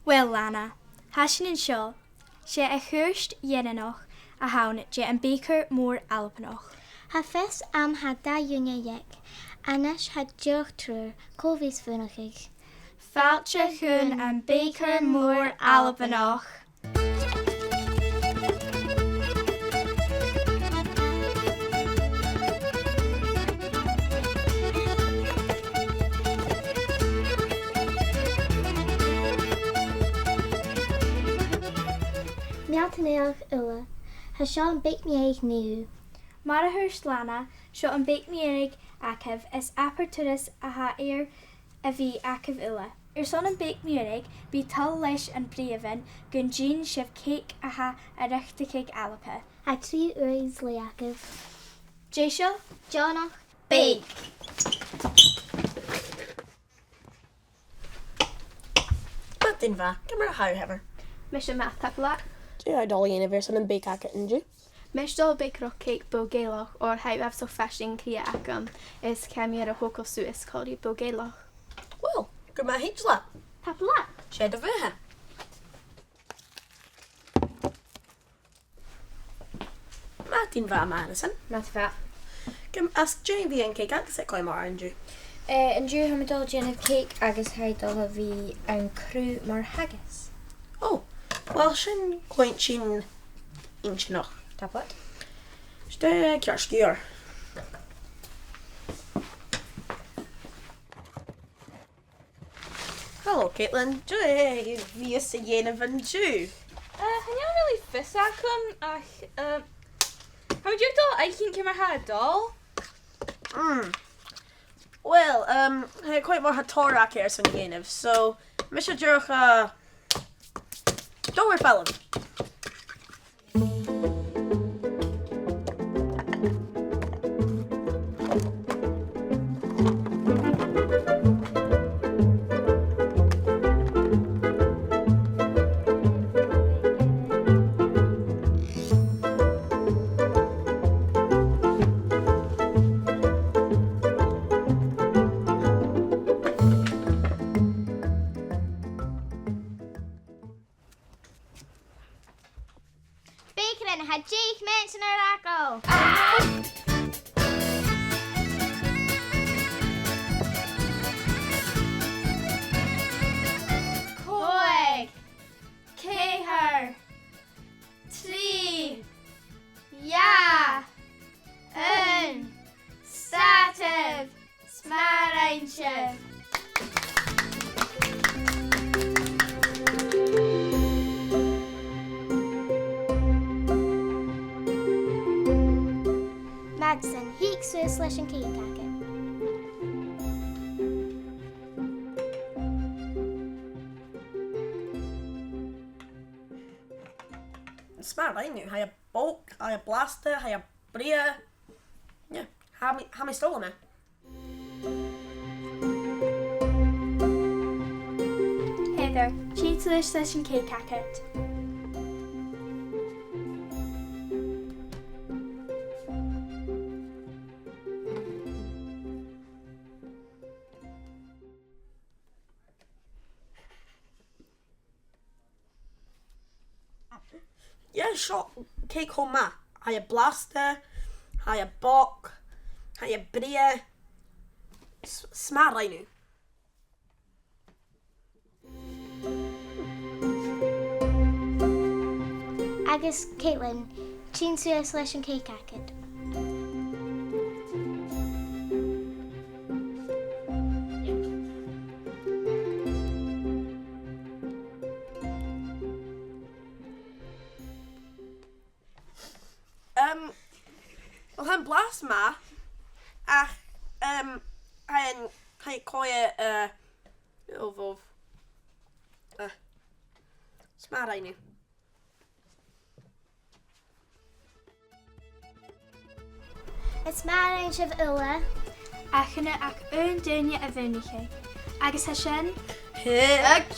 Well, Lana, hashin and shaw, she a hurst yenenoch, a hound, je and Bèicear more Albannach. Ha fes had da junge jek, Anash had joch trur, Covis funachig. Falcha hun and Bèicear more Albannach. Mialtaneach illa, ha Sean bake me eich new. Mara hurst Lana, shot and bake me erig akev is aperturis a ha a vi akev illa. Son and bake me erig be tull lesh and breven gun jean shiv cake a ha a rechtikig alapa. Ha 3 uris leakev. Jaishal, Johnach, bake. Martin va, gymryd hawr hefo. Mis math tapla. Dwi dolly Inbhir son yn bake ac yn ju. Mis dol Bèicear cake Bèicear or how have so fashion cria acum is camera hocal suis called Bèicear. Wel, gymryd hych la. Tapla. Shed o fe ha. Martin va Madison. Not fa. As Jenny fi yn cake ac ysig o'i mar yn ju. Yn dŵr hymydol gen y cake agos haidol o fi yn crw mar haggis. Oh, wel sy'n gwynt sy'n un sy'n och. Tablet? Ste kjarskyr. Hallo Caitlin, dwi fi ys y yen of yn ju. Han jag really fysacum ach how would you do I think you had doll? Wel, he quite more Theòrsa here son yen of, so Misha Jurch don't worry fellow. Bèicear had Jake mention her acco. Coig, Céhar, Trí, Ya, Stativ, Smaranchev. Madsen, heek suis lesh and cake packet. Smart, I knew. Hij bulk, hij blaster, hij brea. Yeah, how me stolen me? Hey there, cheese session cake packet. Yeah, shot cake home ma. Hij blaster, hij bulk, hij brea. Smart, I knew. Agus Caitlin, chin suis lesh and cake packet. Wel, han blas ma. Ach, hij koeie, of, smart, I knew. It's marriage of illa. Achana ac dunja a vunige. Agus hashin, Caitlin!